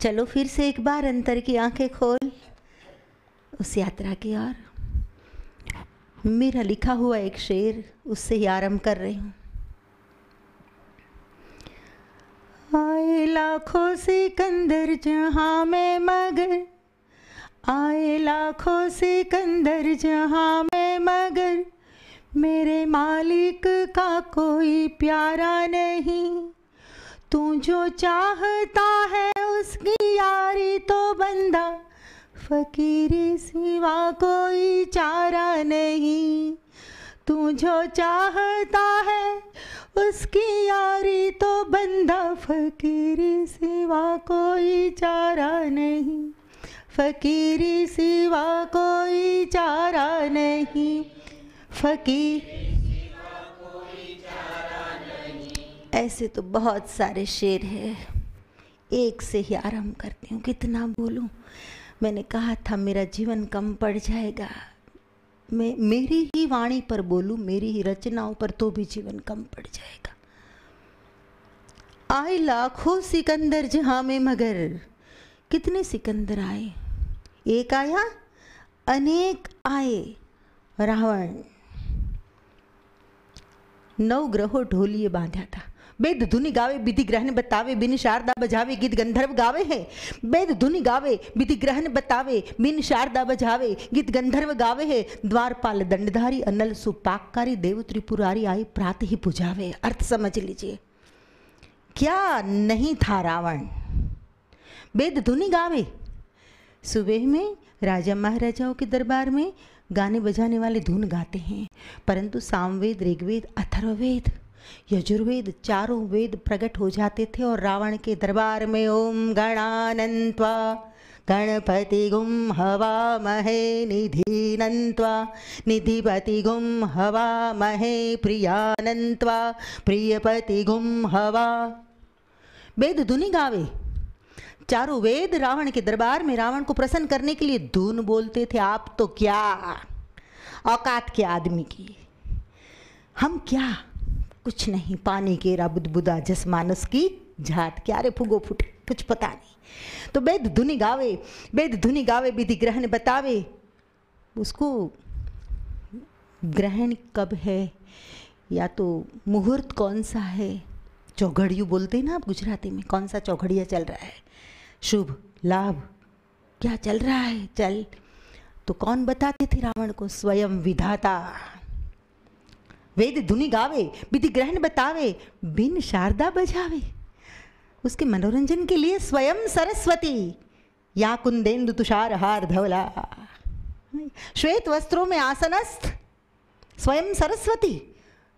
चलो फिर से एक बार अंतर की आंखें खोल उस यात्रा की ओर। मेरा लिखा हुआ एक शेर उससे ही आरंभ कर रही हूँ। आए लाखों सिकंदर जहाँ में मगर, आए लाखों सिकंदर जहाँ में मगर, मेरे मालिक का कोई प्यारा नहीं। तू जो चाहता है उसकी यारी तो बंदा, फकीरी सिवा कोई चारा नहीं। तू जो चाहता है उसकी यारी तो बंदा, फकीरी सिवा कोई चारा नहीं। फकीरी सिवा कोई चारा नहीं। फकीर ऐसे तो बहुत सारे शेर हैं, एक से ही आरंभ करती हूँ। कितना बोलूँ? मैंने कहा था मेरा जीवन कम पड़ जाएगा, मैं मेरी ही वाणी पर बोलूँ, मेरी ही रचनाओं पर, तो भी जीवन कम पड़ जाएगा। आए लाखों सिकंदर जहाँ में मगर, कितने सिकंदर आए? एक आया, अनेक आए। रावण 9 ग्रहों ढोलिए बांधा था। वेद धुनि गावे विधि ग्रहण बतावे, बिन शारदा बजावे गीत गंधर्व गावे है। वेद धुनि गावे विधि ग्रहण बतावे, बिन शारदा बजावे गीत गंधर्व गावे है। द्वारपाल दंडधारी अनल सुपाककारी, देव त्रिपुरारी आई प्रातः ही पुजावे। अर्थ समझ लीजिए, क्या नहीं था रावण। वेद धुनि गावे, सुबह में राजा महाराजाओं के दरबार में गाने बजाने वाले धुन गाते हैं, परंतु सामवेद, ऋग्वेद, अथर्ववेद, यजुर्वेद, चारों वेद प्रकट हो जाते थे और रावण के दरबार में ओम गणानन्त्वा गणपति गुम हवा महे निधिनन्त्वा निधिपति गुम हवा महे प्रियानन्त्वा प्रियपति गुम हवा। वेद धुनि गावे, चारों वेद रावण के दरबार में रावण को प्रसन्न करने के लिए धुन बोलते थे। आप तो क्या औकात के आदमी की, हम क्या, कुछ नहीं, पानी केरा बुदबुदा जस मानस की झात, क्या रे फुगो फुटे, कुछ पता नहीं। तो वेद धुनि गावे, वेद धुनि गावे विधि ग्रहण बतावे। उसको ग्रहण कब है, या तो मुहूर्त कौन सा है, चौघड़ियों बोलते हैं ना आप गुजराती में, कौन सा चौघड़िया चल रहा है, शुभ लाभ क्या चल रहा है, चल। तो कौन बताते थे रावण को? स्वयं विधाता। वेद धुनि गावे विधि ग्रहण बतावे, बिन शारदा बजावे। उसके मनोरंजन के लिए स्वयं सरस्वती, या कुंदेन्दु तुषार हार धवला, श्वेत वस्त्रों में आसनस्थ स्वयं सरस्वती,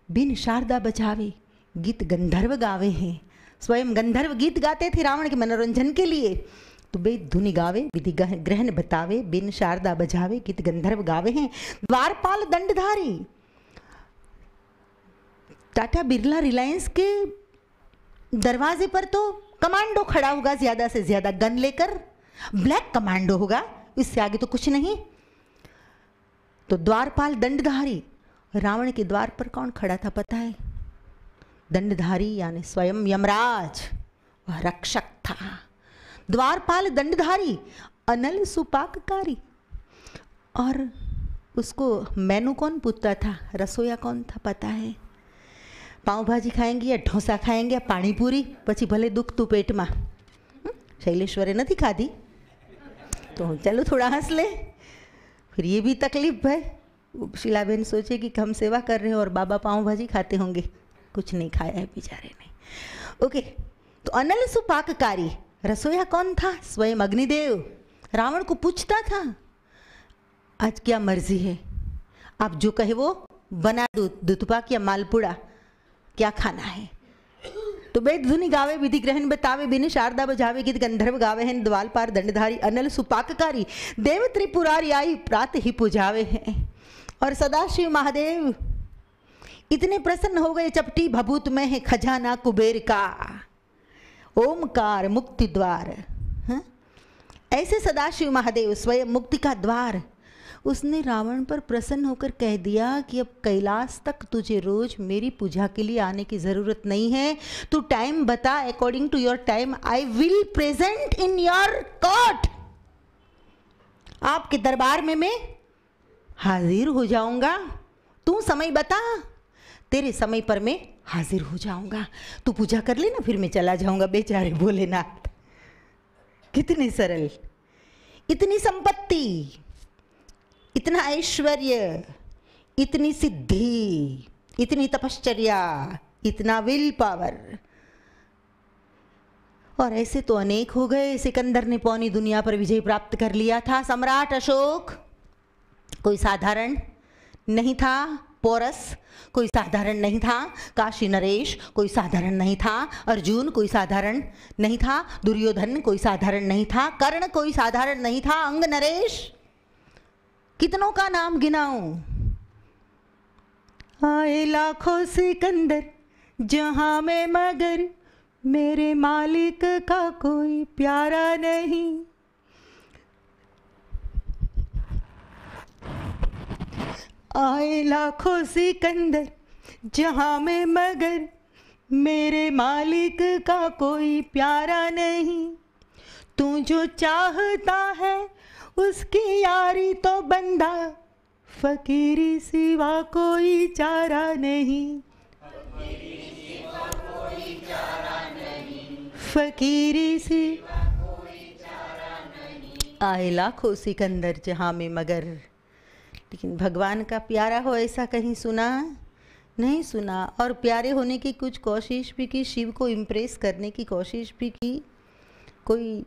बिन शारदा बजावे गीत गंधर्व गावे हैं। स्वयं गंधर्व गीत गाते थे रावण के मनोरंजन के लिए। तो वेद धुनि गावे विधि ग्रहण बतावे, बिन शारदा बजावे गीत गंधर्व गावे हैं। द्वारपाल दंडधारी, टाटा बिरला रिलायंस के दरवाजे पर तो कमांडो खड़ा होगा, ज्यादा से ज्यादा गन लेकर, ब्लैक कमांडो होगा, इससे आगे तो कुछ नहीं। तो द्वारपाल दंडधारी, रावण के द्वार पर कौन खड़ा था पता है? दंडधारी यानी स्वयं यमराज, वह रक्षक था। द्वारपाल दंडधारी अनल सुपाककारी। और उसको मेनू कौन पूछता था, रसोया कौन था पता है? पाव भाजी खाएंगे या ढोसा खाएंगे या पानीपूरी, पछी भले दुख तू पेट में। शैलेश्वरे नहीं खाधी तो चलो थोड़ा हंस ले, फिर ये भी तकलीफ है। शीलाबेन सोचे कि हम सेवा कर रहे हैं और बाबा पाव भाजी खाते होंगे, कुछ नहीं खाया है बेचारे ने। ओके, तो अनल सुपाककारी, रसोया कौन था? स्वयं अग्निदेव। रावण को पूछता था, आज क्या मर्जी है, आप जो कहे वो बना दो, दुतपाक या मालपुड़ा, क्या खाना है? तो वेद धुनि गावे विधि ग्रहण बतावे, बिन शारदा बजावे गीत गंधर्व गावे हैं। द्वारपाल दंडधारी अनल सुपाककारी, देव त्रिपुरारी आई प्रातः ही पुजावे हैं। और सदाशिव महादेव इतने प्रसन्न हो गए, चपटी भभूत में है खजाना कुबेर का, ओमकार मुक्ति द्वार। ऐसे सदाशिव महादेव स्वयं मुक्ति का द्वार, उसने रावण पर प्रसन्न होकर कह दिया कि अब कैलाश तक तुझे रोज मेरी पूजा के लिए आने की ज़रूरत नहीं है, तू टाइम बता, according to your time I will present in your court, आपके दरबार में मैं हाजिर हो जाऊंगा, तू समय बता, तेरे समय पर मैं हाजिर हो जाऊंगा, तू पूजा कर लेना, फिर मैं चला जाऊंगा। बेचारे भोलेनाथ, कितने सरल, इतनी संपत्ति, इतना ऐश्वर्य, इतनी सिद्धि, इतनी तपश्चर्या, इतना विल पावर, और ऐसे तो अनेक हो गए। सिकंदर ने पौनी दुनिया पर विजय प्राप्त कर लिया था। सम्राट अशोक कोई साधारण नहीं था, पोरस कोई साधारण नहीं था, काशी नरेश कोई साधारण नहीं था, अर्जुन कोई साधारण नहीं था, दुर्योधन कोई साधारण नहीं था, कर्ण कोई साधारण नहीं था, अंग नरेश, कितनों का नाम गिनाऊं। आए लाखों सिकंदर जहां में मगर, मेरे मालिक का कोई प्यारा नहीं। आए लाखों सिकंदर जहां में मगर, मेरे मालिक का कोई प्यारा नहीं। तू जो चाहता है उसकी यारी तो बंदा, फकीरी सिवा कोई चारा नहीं। फकीरी सिवा कोई चारा नहीं। आए लाखों सिकंदर जहां में मगर, लेकिन भगवान का प्यारा हो ऐसा कहीं सुना नहीं सुना। और प्यारे होने की कुछ कोशिश भी की, शिव को इम्प्रेस करने की कोशिश भी की। कोई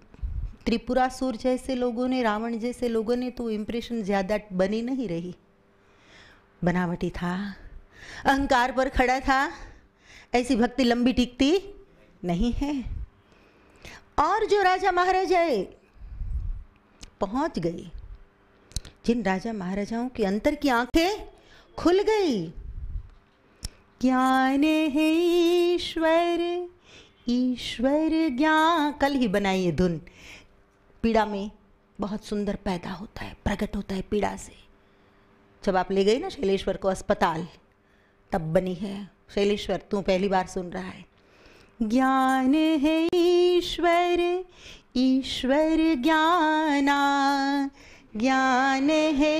त्रिपुरासुर जैसे लोगों ने, रावण जैसे लोगों ने तो इम्प्रेशन ज़्यादा बनी नहीं रही, बनावटी था, अहंकार पर खड़ा था। ऐसी भक्ति लंबी टिकती नहीं है। और जो राजा महाराजाएं पहुंच गए, जिन राजा महाराजाओं के अंतर की आंखें खुल गई, ज्ञान है ईश्वर, ईश्वर ज्ञान। कल ही बनाई ये धुन, पीड़ा में बहुत सुंदर पैदा होता है, प्रकट होता है पीड़ा से। जब आप ले गए ना शैलेश्वर को अस्पताल, तब बनी है। शैलेश्वर तू पहली बार सुन रहा है। ज्ञान है ईश्वर, ईश्वर ज्ञाना, ज्ञान है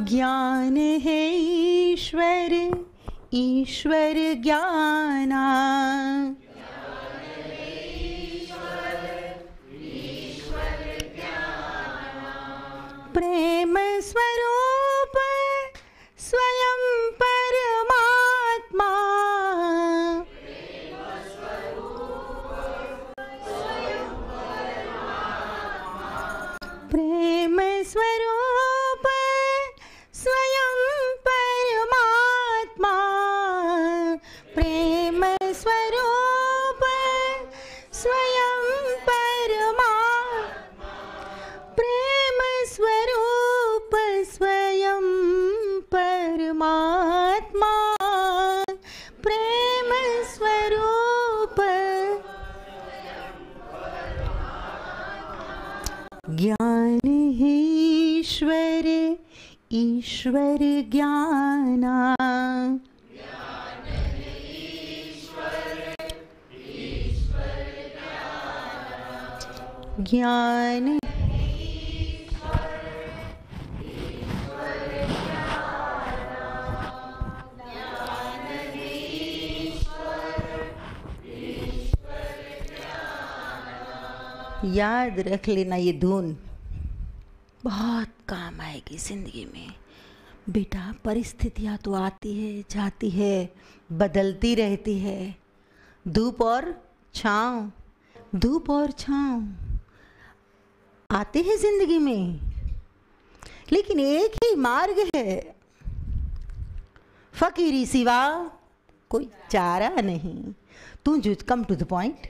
ज्ञान है ईश्वर, ईश्वर ज्ञाना। प्रेम स्वरूप स्वयं परमात्मा, प्रेम स्वरूप स्वयं परमात्मा, प्रेम स्वरूप स्वयं परमात्मा, प्रेम स्वरूप स्वयं परमात्मा, प्रेम स्वरूप। ज्ञान है ईश्वर, ईश्वर ज्ञाना, ज्ञान याद रख लेना, ये धुन बहुत काम आएगी जिंदगी में। बेटा परिस्थितियाँ तो आती है जाती है, बदलती रहती है, धूप और छाँव, धूप और छाँव आते हैं जिंदगी में, लेकिन एक ही मार्ग है, फकीरी सिवा कोई चारा नहीं। तू जो कम टू द पॉइंट,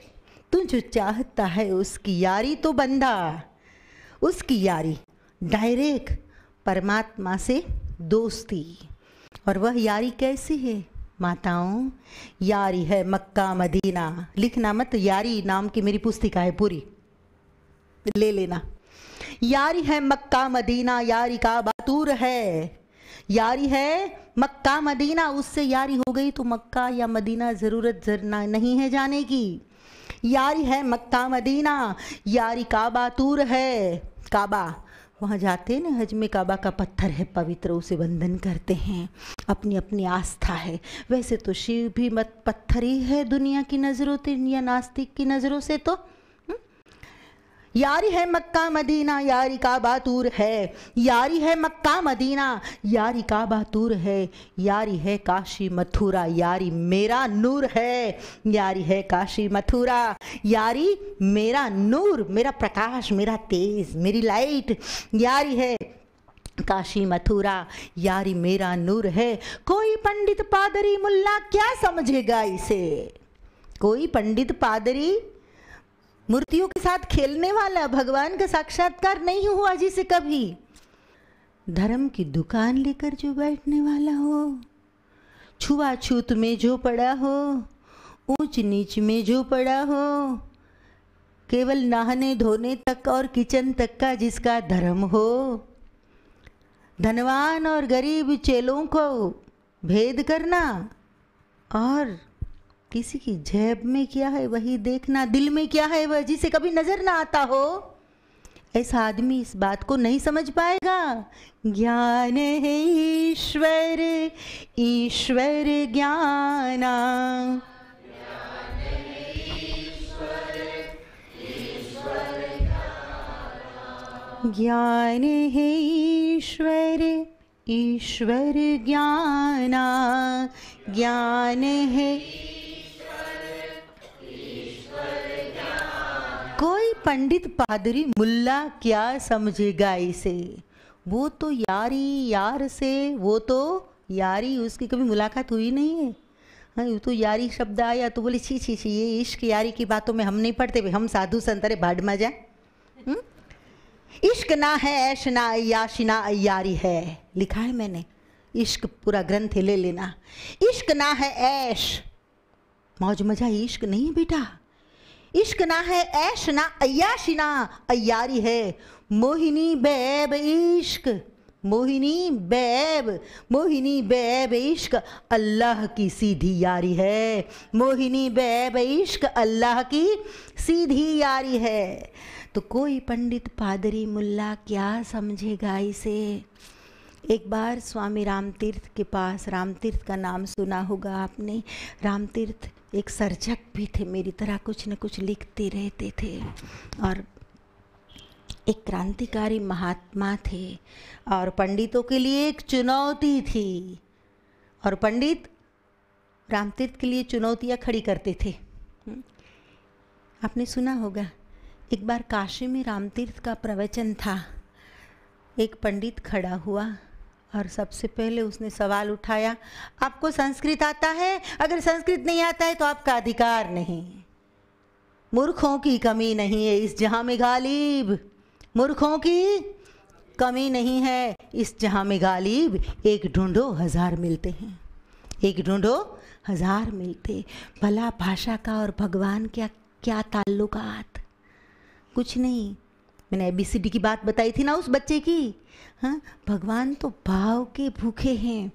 तू जो चाहता है उसकी यारी तो बंदा, उसकी यारी डायरेक्ट परमात्मा से दोस्ती। और वह यारी कैसी है माताओं? यारी है मक्का मदीना। लिखना मत, यारी नाम की मेरी पुस्तिका है पूरी, ले लेना। यारी है मक्का मदीना, यारी का बातूर है। यारी है मक्का मदीना, उससे यारी हो गई तो मक्का या मदीना ज़रूरत नहीं है जाने की। यारी है मक्का मदीना, यारी काबा तूर है। काबा, वहाँ जाते हैं ना हज में, काबा का पत्थर है पवित्र, उसे वंदन करते हैं, अपनी अपनी आस्था है। वैसे तो शिव भी मत पत्थर ही है दुनिया की नज़रों से या नास्तिक की नज़रों से तो। यारी है मक्का मदीना, यारी का बातूर है। यारी है मक्का मदीना, यारी का बातूर है। यारी है काशी मथुरा, यारी मेरा नूर है। यारी है काशी मथुरा, यारी मेरा नूर, मेरा प्रकाश, मेरा तेज, मेरी लाइट। यारी है काशी मथुरा, यारी मेरा नूर है। कोई पंडित पादरी मुल्ला क्या समझेगा इसे। कोई पंडित पादरी मूर्तियों के साथ खेलने वाला भगवान का साक्षात्कार नहीं हुआ जिसे कभी। धर्म की दुकान लेकर जो बैठने वाला हो, छुआछूत में जो पड़ा हो, ऊंच नीच में जो पड़ा हो, केवल नहाने धोने तक और किचन तक का जिसका धर्म हो, धनवान और गरीब चेलों को भेद करना और किसी की जेब में क्या है वही देखना, दिल में क्या है वह जिसे कभी नजर ना आता हो, ऐसा आदमी इस बात को नहीं समझ पाएगा। ज्ञान है ईश्वर, ईश्वर ज्ञाना। ज्ञान है ईश्वर, ईश्वर ज्ञाना। ज्ञान है कोई पंडित पादरी मुल्ला क्या समझेगा इसे। वो तो यारी यार से, वो तो यारी, उसकी कभी मुलाकात हुई नहीं है। हाँ, तो यारी शब्द आया तो बोले छी छी छी, ये इश्क यारी की बातों में हम नहीं पढ़ते, हम साधु संत, अरे भाड़ में जाए। इश्क ना है ऐश ना अय्याशी ना अय्यारी है, लिखा है मैंने। इश्क पूरा ग्रंथ ले लेना। इश्क ना है ऐश, मौज मजा इश्क नहीं बेटा। इश्क ना है ऐश ना अय्याशी ना अय्यारी है। मोहिनी बैब इश्क, मोहिनी बैब, मोहिनी बैब इश्क अल्लाह की सीधी यारी है। मोहिनी बैब इश्क अल्लाह की सीधी यारी है। तो कोई पंडित पादरी मुल्ला क्या समझेगा इसे। एक बार स्वामी रामतीर्थ के पास, रामतीर्थ का नाम सुना होगा आपने। रामतीर्थ एक सर्जक भी थे, मेरी तरह कुछ न कुछ लिखते रहते थे और एक क्रांतिकारी महात्मा थे और पंडितों के लिए एक चुनौती थी। और पंडित रामतीर्थ के लिए चुनौतियाँ खड़ी करते थे। आपने सुना होगा, एक बार काशी में रामतीर्थ का प्रवचन था। एक पंडित खड़ा हुआ और सबसे पहले उसने सवाल उठाया, आपको संस्कृत आता है? अगर संस्कृत नहीं आता है तो आपका अधिकार नहीं। मूर्खों की कमी नहीं है इस जहां में गालिब, मूर्खों की कमी नहीं है इस जहां में गालिब। एक ढूंढो हजार मिलते हैं, एक ढूंढो हजार मिलते। भला भाषा का और भगवान क्या ताल्लुकात, कुछ नहीं। मैंने ABCD की बात बताई थी ना उस बच्चे की। हाँ, भगवान तो भाव के भूखे हैं,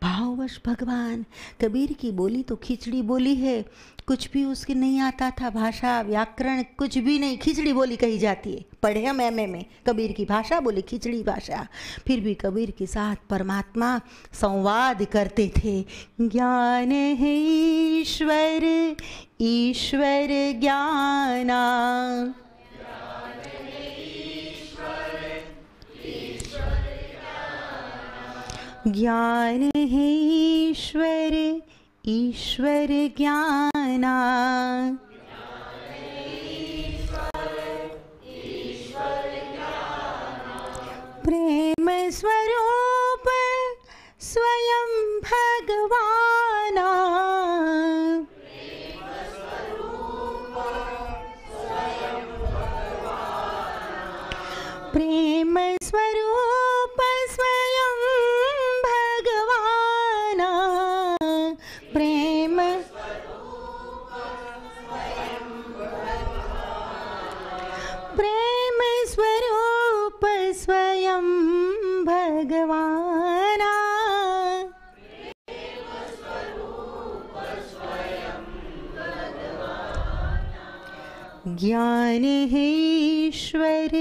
भाववश भगवान। कबीर की बोली तो खिचड़ी बोली है, कुछ भी उसके नहीं आता था, भाषा व्याकरण कुछ भी नहीं, खिचड़ी बोली कही जाती है। पढ़े हम MM में, कबीर की भाषा बोली खिचड़ी भाषा। फिर भी कबीर के साथ परमात्मा संवाद करते थे। ज्ञान है ईश्वर, ईश्वर ज्ञाना। ज्ञान है ईश्वर, ईश्वर ज्ञाना। प्रेम स्वरूप स्वयं भगवाना। प्रेम स्वरूप स्वयं भगवाना। प्रेम ज्ञान है ईश्वर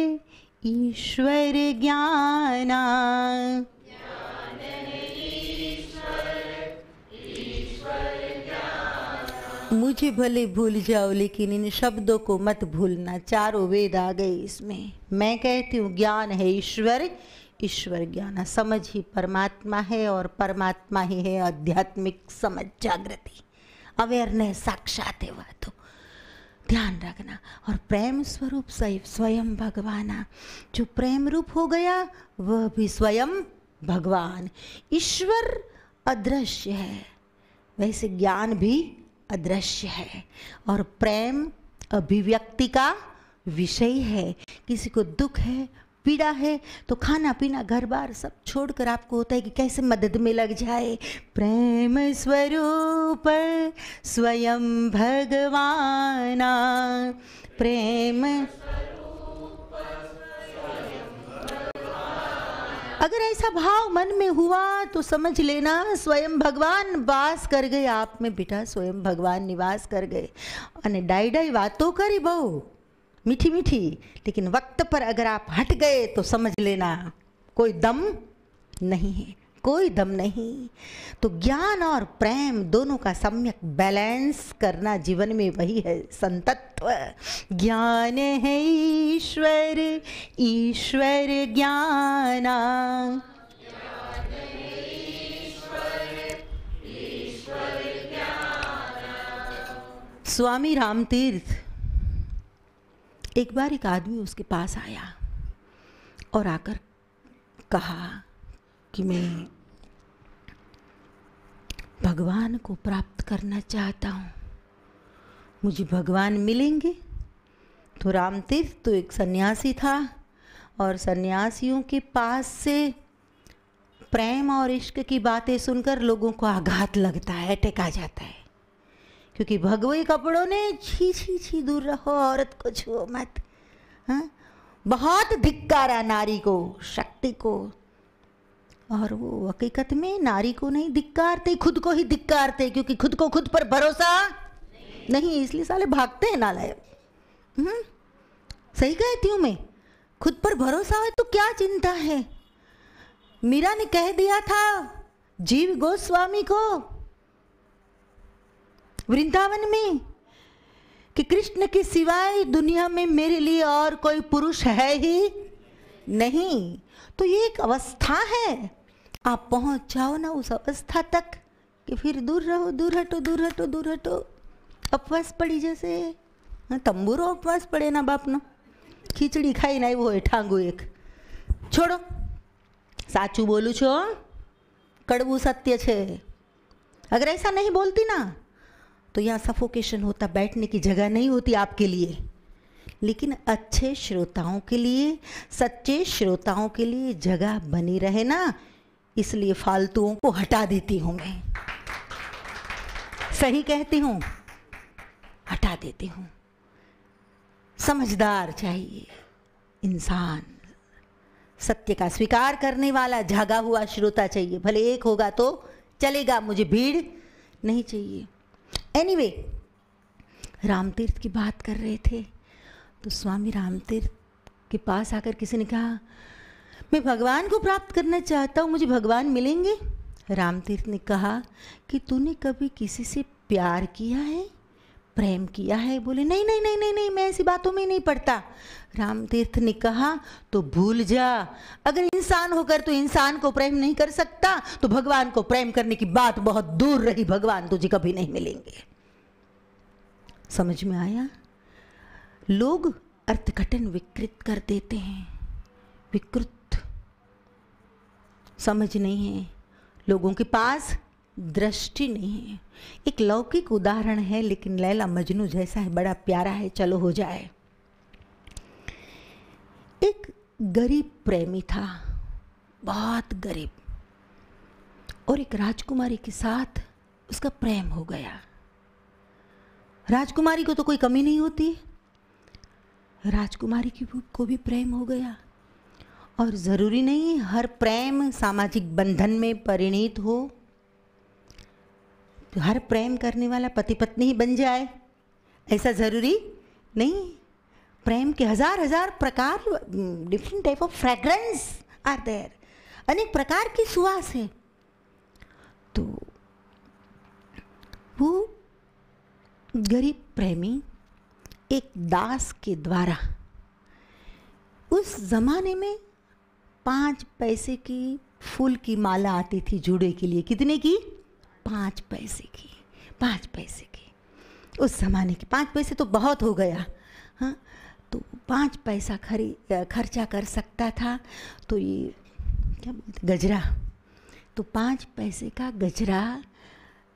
ईश्वर ज्ञाना, मुझे भले भूल जाओ लेकिन इन शब्दों को मत भूलना, चारों वेद आ गए इसमें। मैं कहती हूँ ज्ञान है ईश्वर ईश्वर ज्ञान, समझ ही परमात्मा है और परमात्मा ही है आध्यात्मिक समझ, जागृति, अवेयरनेस, साक्षात है वह, तो ध्यान रखना। और प्रेम स्वरूप स्वयं भगवान, जो प्रेम रूप हो गया वह भी स्वयं भगवान। ईश्वर अदृश्य है, वैसे ज्ञान भी अदृश्य है, और प्रेम अभिव्यक्ति का विषय है। किसी को दुख है, पीड़ा है, तो खाना पीना घर बार सब छोड़कर आपको होता है कि कैसे मदद में लग जाए। प्रेम स्वरूप स्वयं भगवाना, प्रेम। अगर ऐसा भाव मन में हुआ तो समझ लेना स्वयं भगवान वास कर गए आप में बेटा, स्वयं भगवान निवास कर गए। अने डाई डाई बातों करी बहु मीठी मीठी, लेकिन वक्त पर अगर आप हट गए तो समझ लेना कोई दम नहीं है, कोई दम नहीं। तो ज्ञान और प्रेम दोनों का सम्यक बैलेंस करना जीवन में वही है संतत्व। ज्ञान है ईश्वर ईश्वर ज्ञाना, स्वामी रामतीर्थ एक बार एक आदमी उसके पास आया और आकर कहा कि मैं भगवान को प्राप्त करना चाहता हूँ, मुझे भगवान मिलेंगे? तो रामतीर्थ तो एक सन्यासी था, और सन्यासियों के पास से प्रेम और इश्क की बातें सुनकर लोगों को आघात लगता है, अटैक आ जाता है, क्योंकि भगवे कपड़ों ने छी छी छी दूर रहो, औरत को छुओ मत। हाँ, बहुत धिक्कारा नारी को, शक्ति को, और वो हकीकत में नारी को नहीं धिक्कारते, खुद को ही धिक्कारते, क्योंकि खुद को खुद पर भरोसा नहीं, इसलिए साले भागते हैं नालायक। सही कहती हूँ मैं, खुद पर भरोसा है तो क्या चिंता है। मीरा ने कह दिया था जीव गोस्वामी को वृंदावन में कि कृष्ण के सिवाय दुनिया में मेरे लिए और कोई पुरुष है ही नहीं। तो ये एक अवस्था है, आप पहुंच जाओ ना उस अवस्था तक कि फिर दूर रहो, दूर हटो, दूर हटो, दूर हटो। उपवास पड़ी जैसे तंबूरो उपवास पड़े ना बाप नो, खीचड़ी खाई ना वो ઠાંગુ एक छोड़ो। साचू बोलू छो, कड़वू सत्य छे। अगर ऐसा नहीं बोलती ना तो यहाँ सफोकेशन होता, बैठने की जगह नहीं होती आपके लिए। लेकिन अच्छे श्रोताओं के लिए, सच्चे श्रोताओं के लिए जगह बनी रहे ना, इसलिए फालतुओं को हटा देती हूँ मैं। सही कहती हूँ, हटा देती हूँ। समझदार चाहिए इंसान, सत्य का स्वीकार करने वाला जागा हुआ श्रोता चाहिए। भले एक होगा तो चलेगा, मुझे भीड़ नहीं चाहिए। एनीवे, रामतीर्थ की बात कर रहे थे तो स्वामी रामतीर्थ के पास आकर किसी ने कहा मैं भगवान को प्राप्त करना चाहता हूँ, मुझे भगवान मिलेंगे? रामतीर्थ ने कहा कि तूने कभी किसी से प्यार किया है, प्रेम किया है? बोले नहीं नहीं नहीं नहीं नहीं, मैं ऐसी बातों में नहीं पड़ता। रामतीर्थ ने कहा तो भूल जा, अगर इंसान होकर तो इंसान को प्रेम नहीं कर सकता तो भगवान को प्रेम करने की बात बहुत दूर रही, भगवान तुझे कभी नहीं मिलेंगे। समझ में आया? लोग अर्थघटन विकृत कर देते हैं, विकृत समझ नहीं है, लोगों के पास दृष्टि नहीं है। एक लौकिक उदाहरण है लेकिन लैला मजनू जैसा है, बड़ा प्यारा है, चलो हो जाए। एक गरीब प्रेमी था, बहुत गरीब, और एक राजकुमारी के साथ उसका प्रेम हो गया। राजकुमारी को तो कोई कमी नहीं होती, राजकुमारी को भी प्रेम हो गया। और ज़रूरी नहीं हर प्रेम सामाजिक बंधन में परिणित हो, तो हर प्रेम करने वाला पति पत्नी ही बन जाए, ऐसा ज़रूरी नहीं। प्रेम के हजार हजार प्रकार, different type of fragrance are there, अनेक प्रकार की सुवास है। तो वो गरीब प्रेमी एक दास के द्वारा, उस जमाने में 5 पैसे की फूल की माला आती थी जूड़े के लिए। कितने की? 5 पैसे की। 5 पैसे की उस जमाने की। 5 पैसे तो बहुत हो गया। हाँ, तो 5 पैसा खर्चा कर सकता था। तो ये क्या बोलते, गजरा, तो 5 पैसे का गजरा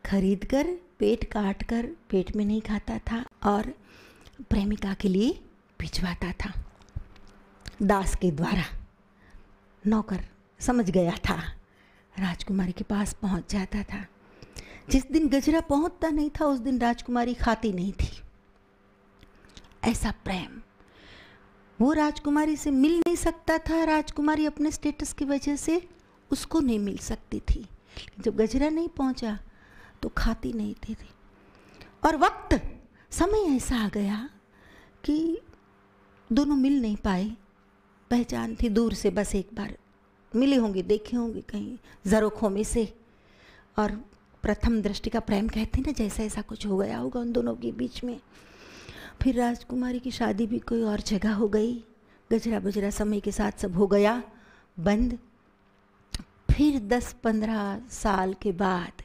खरीद कर पेट काट कर, पेट में नहीं खाता था और प्रेमिका के लिए भिजवाता था दास के द्वारा। नौकर समझ गया था, राजकुमारी के पास पहुंच जाता था। जिस दिन गजरा पहुंचता नहीं था उस दिन राजकुमारी खाती नहीं थी। ऐसा प्रेम। वो राजकुमारी से मिल नहीं सकता था, राजकुमारी अपने स्टेटस की वजह से उसको नहीं मिल सकती थी। जब गजरा नहीं पहुंचा तो खाती नहीं थी। और वक्त, समय ऐसा आ गया कि दोनों मिल नहीं पाए। पहचान थी दूर से, बस एक बार मिले होंगे, देखे होंगे कहीं ज़रोखों में से, और प्रथम दृष्टि का प्रेम कहते हैं ना, जैसा ऐसा कुछ हो गया होगा उन दोनों के बीच में। फिर राजकुमारी की शादी भी कोई और जगह हो गई। गजरा बजरा समय के साथ सब हो गया बंद। फिर 10-15 साल के बाद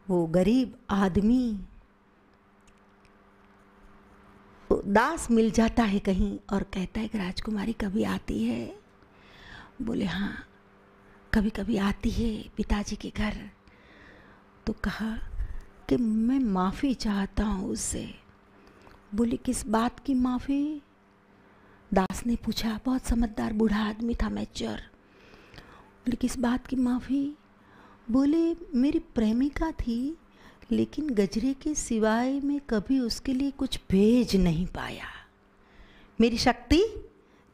वो गरीब आदमी, दास मिल जाता है कहीं और कहता है कि राजकुमारी कभी आती है? बोले हाँ, कभी कभी आती है पिताजी के घर। तो कहा कि मैं माफ़ी चाहता हूँ उससे। बोले किस बात की माफ़ी? दास ने पूछा। बहुत समझदार बूढ़ा आदमी था, मैच्योर। बोले किस बात की माफ़ी? बोले मेरी प्रेमिका थी, लेकिन गजरे के सिवाय मैं कभी उसके लिए कुछ भेज नहीं पाया। मेरी शक्ति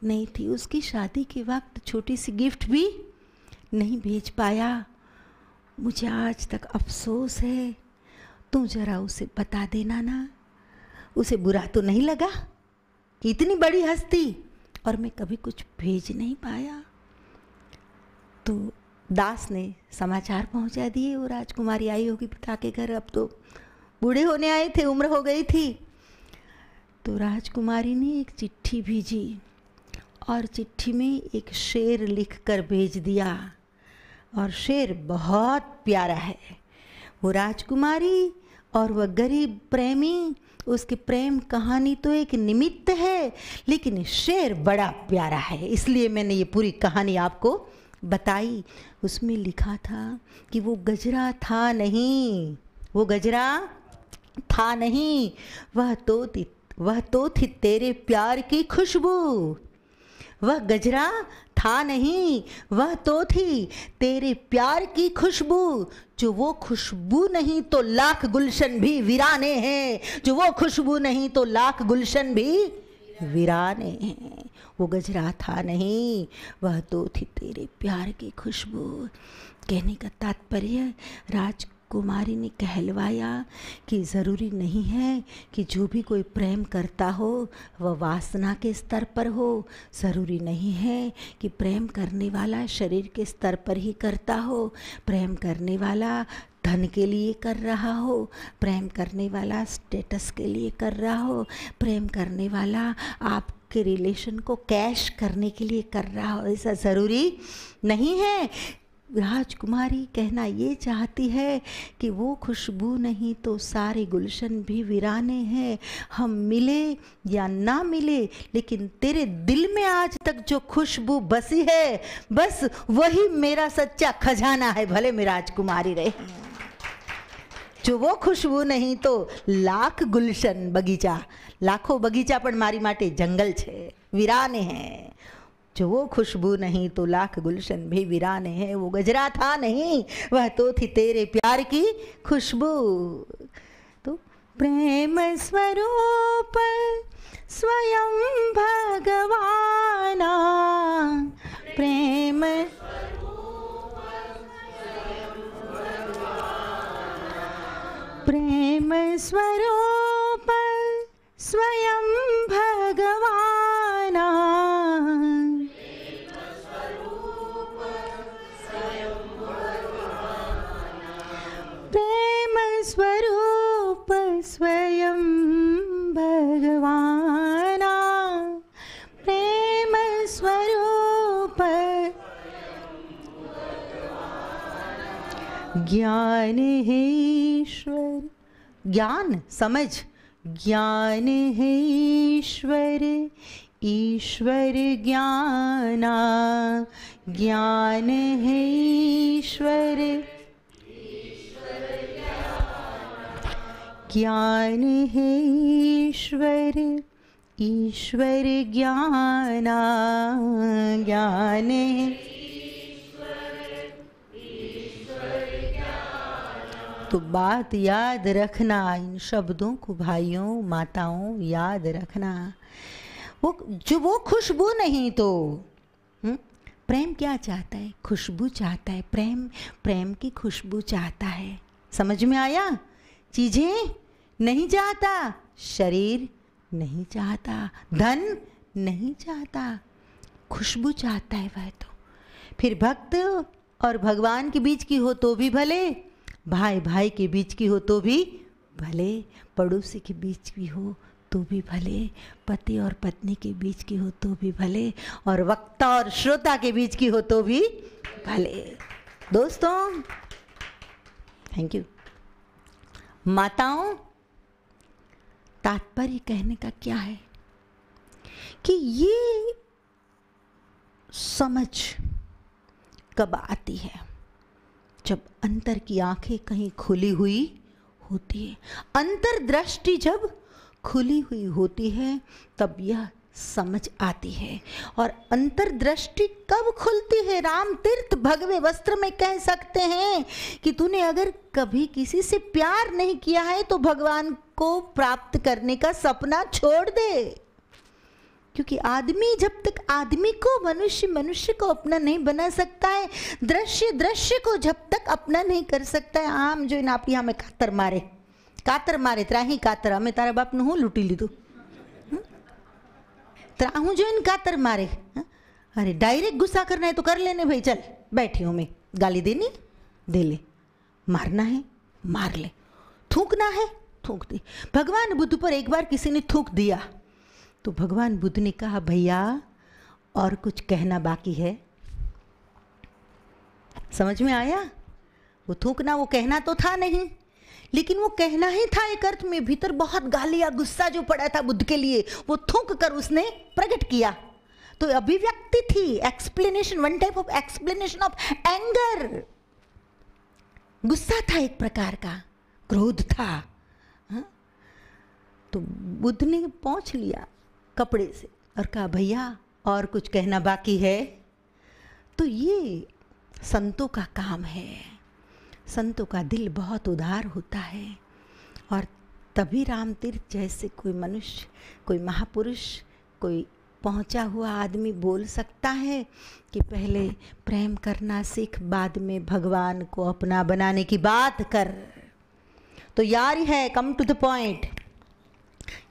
नहीं थी। उसकी शादी के वक्त छोटी सी गिफ्ट भी नहीं भेज पाया। मुझे आज तक अफसोस है। तू जरा उसे बता देना ना। उसे बुरा तो नहीं लगा कि इतनी बड़ी हस्ती और मैं कभी कुछ भेज नहीं पाया? तो दास ने समाचार पहुंचा दिए। वो राजकुमारी आई होगी पिता के घर, अब तो बूढ़े होने आए थे, उम्र हो गई थी। तो राजकुमारी ने एक चिट्ठी भेजी और चिट्ठी में एक शेर लिख कर भेज दिया। और शेर बहुत प्यारा है। वो राजकुमारी और वह गरीब प्रेमी, उसकी प्रेम कहानी तो एक निमित्त है, लेकिन शेर बड़ा प्यारा है। इसलिए मैंने ये पूरी कहानी आपको बताई। उसमें लिखा था कि वो गजरा था नहीं, वो गजरा था नहीं, वह तो थी तेरे प्यार की खुशबू। वह गजरा था नहीं, वह तो थी तेरे प्यार की खुशबू। जो वो खुशबू नहीं तो लाख गुलशन भी वीराने हैं। जो वो खुशबू नहीं तो लाख गुलशन भी वीराने हैं। वो गजरा था नहीं, वह तो थी तेरे प्यार की खुशबू। कहने का तात्पर्य, राजकुमारी ने कहलवाया कि ज़रूरी नहीं है कि जो भी कोई प्रेम करता हो वह वासना के स्तर पर हो। ज़रूरी नहीं है कि प्रेम करने वाला शरीर के स्तर पर ही करता हो। प्रेम करने वाला धन के लिए कर रहा हो, प्रेम करने वाला स्टेटस के लिए कर रहा हो, प्रेम करने वाला आपके रिलेशन को कैश करने के लिए कर रहा हो, ऐसा ज़रूरी नहीं है। राजकुमारी कहना ये चाहती है कि वो खुशबू नहीं तो सारे गुलशन भी वीराने हैं। हम मिले या ना मिले, लेकिन तेरे दिल में आज तक जो खुशबू बसी है, बस वही मेरा सच्चा खजाना है, भले मैं राजकुमारी रहे। जो वो खुशबू नहीं तो लाख गुलशन बगीचा, लाखों बगीचा पण मारी माटे जंगल छे, वीराने हैं। जो वो खुशबू नहीं तो लाख गुलशन भी वीराने हैं। वो गजरा था नहीं, वह तो थी तेरे प्यार की खुशबू। तो प्रेम स्वरूप स्वयं भगवाना, प्रेम प्रेम स्वरूप स्वयं भगवान। स्वयं भगवाना प्रेम स्वरूप ज्ञान है ईश्वर, ज्ञान समझ, ज्ञान है ईश्वर, ईश्वर ज्ञाना, ज्ञान है ईश्वर, ज्ञान है ईश्वर, ईश्वर ज्ञाना, ज्ञान है। तो बात याद रखना, इन शब्दों को भाइयों माताओं याद रखना। वो खुशबू नहीं तो प्रेम क्या चाहता है? खुशबू चाहता है। प्रेम की खुशबू चाहता है। समझ में आया? चीजें नहीं चाहता, शरीर नहीं चाहता, धन नहीं चाहता, खुशबू चाहता है वह। तो फिर भक्त और भगवान के बीच की हो तो भी भले, भाई भाई के बीच की हो तो भी भले, पड़ोसी के बीच की हो तो भी भले, पति और पत्नी के बीच की हो तो भी भले, और वक्ता और श्रोता के बीच की हो तो भी भले। दोस्तों, थैंक यू। माताओं, तात्पर्य कहने का क्या है कि ये समझ कब आती है? जब अंतर की आंखें कहीं खुली हुई होती है, अंतर्दृष्टि जब खुली हुई होती है तब यह समझ आती है। और अंतर्दृष्टि कब खुलती है? राम तीर्थ भगवे वस्त्र में कह सकते हैं कि तूने अगर कभी किसी से प्यार नहीं किया है तो भगवान को प्राप्त करने का सपना छोड़ दे। क्योंकि आदमी जब तक आदमी को, मनुष्य को अपना नहीं बना सकता है, दृश्य को जब तक अपना नहीं कर सकता है। आम जो आप यहाँ में कातर मारे त्राही कातर, हमें तारा बाप ने हूँ लूटी लीधु, त्राहू जो इन कातर मारे। अरे डायरेक्ट गुस्सा करना है तो कर लेने भाई, चल बैठी हूँ मैं, गाली देनी दे ले, मारना है मार ले, थूकना है थूक दे। भगवान बुद्ध पर एक बार किसी ने थूक दिया तो भगवान बुद्ध ने कहा, भैया और कुछ कहना बाकी है? समझ में आया? वो थूकना, वो कहना तो था नहीं, लेकिन वो कहना ही था एक अर्थ में। भीतर बहुत गालियां, गुस्सा जो पड़ा था बुद्ध के लिए, वो थूक कर उसने प्रकट किया। तो अभिव्यक्ति थी, explanation, one type of explanation of anger. गुस्सा था एक प्रकार का, क्रोध था। तो बुद्ध ने पहुंच लिया कपड़े से और कहा, भैया और कुछ कहना बाकी है? तो ये संतों का काम है। संतों का दिल बहुत उदार होता है, और तभी रामतीर्थ जैसे कोई मनुष्य, कोई महापुरुष, कोई पहुंचा हुआ आदमी बोल सकता है कि पहले प्रेम करना सीख, बाद में भगवान को अपना बनाने की बात कर। तो यारी है, कम टू द पॉइंट,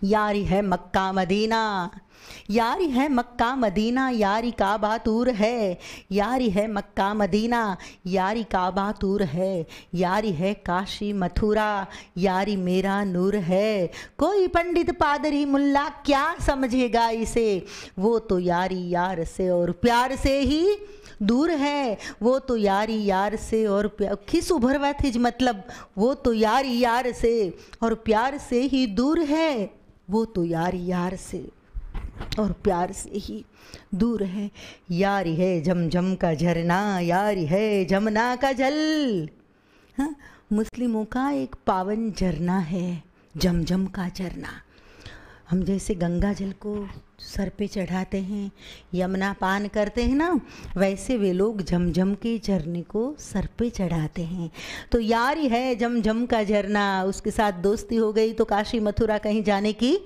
यारी है मक्का मदीना, यारी है मक्का मदीना, यारी काबा तूर है, यारी है मक्का मदीना, यारी काबा तूर है, यारी है काशी मथुरा, यारी मेरा नूर है। कोई पंडित पादरी मुल्ला क्या समझेगा इसे? वो तो यारी यार से और प्यार से ही दूर है, वो तो यारी यार से और खिस उभरवा थी, मतलब वो तो यारी यार से और प्यार से ही दूर है, वो तो यारी यार से और प्यार से ही दूर है। यारी है जमजम का झरना, यारी है जमुना का जल। हाँ, मुस्लिमों का एक पावन झरना है जमजम का झरना। हम जैसे गंगा जल को सर पे चढ़ाते हैं, यमुना पान करते हैं ना, वैसे वे लोग झमझम के झरने को सर पे चढ़ाते हैं। तो यारी है जमझम का झरना, उसके साथ दोस्ती हो गई तो काशी मथुरा कहीं जाने की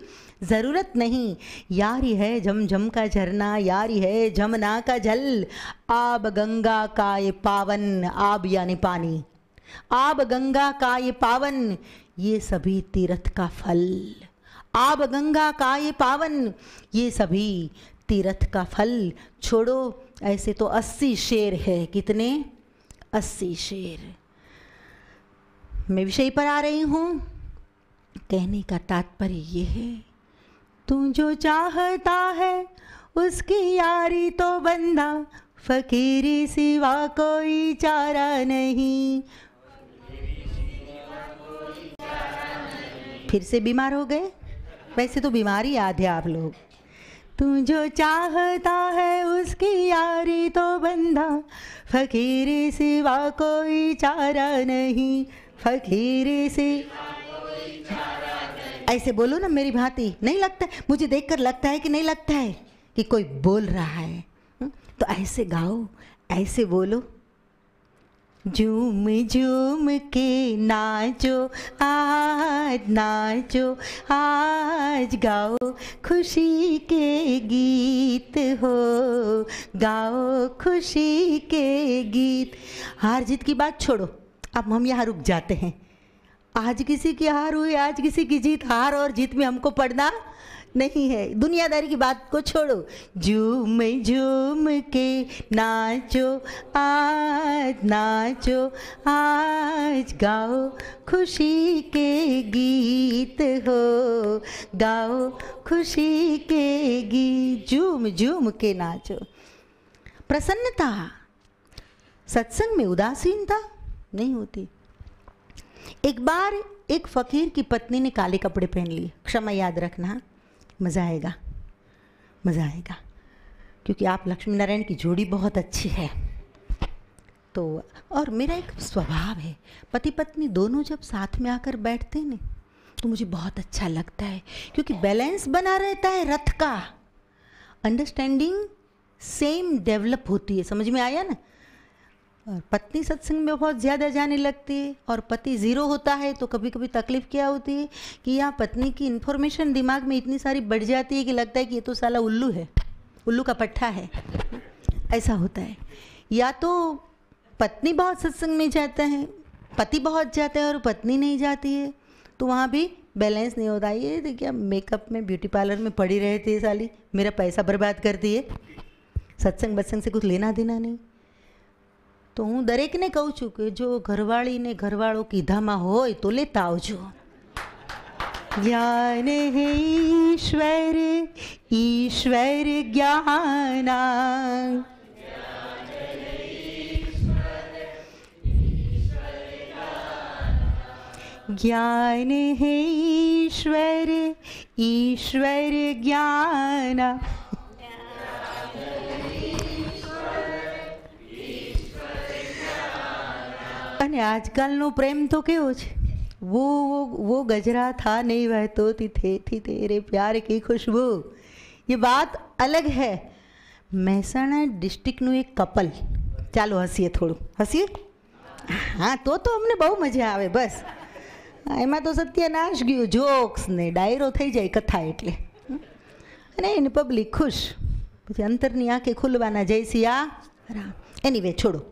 ज़रूरत नहीं। यारी है जमझम का झरना, यारी है जमुना का जल। आब गंगा का ये पावन, आब यानी पानी, आब गंगा का ये पावन, ये सभी तीर्थ का फल। आब गंगा का ये पावन, ये सभी तीर्थ का फल। छोड़ो, ऐसे तो 80 शेर है। कितने? 80 शेर। मैं विषय पर आ रही हूँ। कहने का तात्पर्य ये है, तू जो चाहता है उसकी यारी तो बंदा, फकीरी सिवा कोई चारा नहीं। फिर से बीमार हो गए? वैसे तो बीमारी याद है आप लोग। तू जो चाहता है उसकी यारी तो बंदा, फकीरी सिवा कोई चारा नहीं, फकीरी से। ऐसे बोलो ना मेरी भांति, नहीं लगता है? मुझे देखकर लगता है कि नहीं लगता है कि कोई बोल रहा है? तो ऐसे गाओ, ऐसे बोलो, झूम झूम के नाचो आज, नाचो आज, गाओ खुशी के गीत हो, गाओ खुशी के गीत। हार जीत की बात छोड़ो, अब हम यहाँ रुक जाते हैं। आज किसी की हार हुई, आज किसी की जीत, हार और जीत में हमको पड़ना नहीं है। दुनियादारी की बात को छोड़ो, झूम झूम के नाचो आज, नाचो आज, गाओ खुशी के गीत हो, गाओ खुशी के गीत। झूम झूम के नाचो। प्रसन्नता, सत्संग में उदासीनता नहीं होती। एक बार एक फकीर की पत्नी ने काले कपड़े पहन लिए, क्षमा याद रखना, मज़ा आएगा, मज़ा आएगा, क्योंकि आप लक्ष्मी नारायण की जोड़ी बहुत अच्छी है। तो और मेरा एक स्वभाव है, पति पत्नी दोनों जब साथ में आकर बैठते हैं ना तो मुझे बहुत अच्छा लगता है, क्योंकि बैलेंस बना रहता है रथ का, अंडरस्टैंडिंग सेम डेवलप होती है। समझ में आया ना? और पत्नी सत्संग में बहुत ज़्यादा जाने लगती है और पति ज़ीरो होता है, तो कभी कभी तकलीफ़ क्या होती है कि यहाँ पत्नी की इन्फॉर्मेशन दिमाग में इतनी सारी बढ़ जाती है कि लगता है कि ये तो साला उल्लू है, उल्लू का पट्टा है। ऐसा होता है। या तो पत्नी बहुत सत्संग में जाता है, पति बहुत जाता है और पत्नी नहीं जाती है, तो वहाँ भी बैलेंस नहीं होता। ये देखिए मेकअप में ब्यूटी पार्लर में पड़ी रहती है साली, मेरा पैसा बर्बाद करती है, सत्संग बत्संग से कुछ लेना देना नहीं। तो हूँ दरेक ने कहूँ छूँ कि जो घरवाली ने घरवाळो कीधाમાં હોય तो लेता आवजो। ज्ञान है ईश्वर, ईश्वर ज्ञाना, ज्ञान है ईश्वर, ईश्वर ज्ञाना। અને આજકાલનો પ્રેમ તો કેવો છે, वो गजरा था नहीं वहतो थी तेरे प्यार की खुशबू। ये बात अलग है। મહેસાણા ડિસ્ટ્રિક્ટનું એક કપલ, ચાલો હસીએ થોડું, હસીએ? હા તો અમને બહુ મજા આવે। બસ એમાં તો સત્યનાશ ગયું, જોક્સ ને ડાયરો થઈ જાય કથા એટલે, અને એની પબ્લિક ખુશ, પછી અંતરની આંખે ખુલવાના જય સિયા રામ। એનીવે છોડો।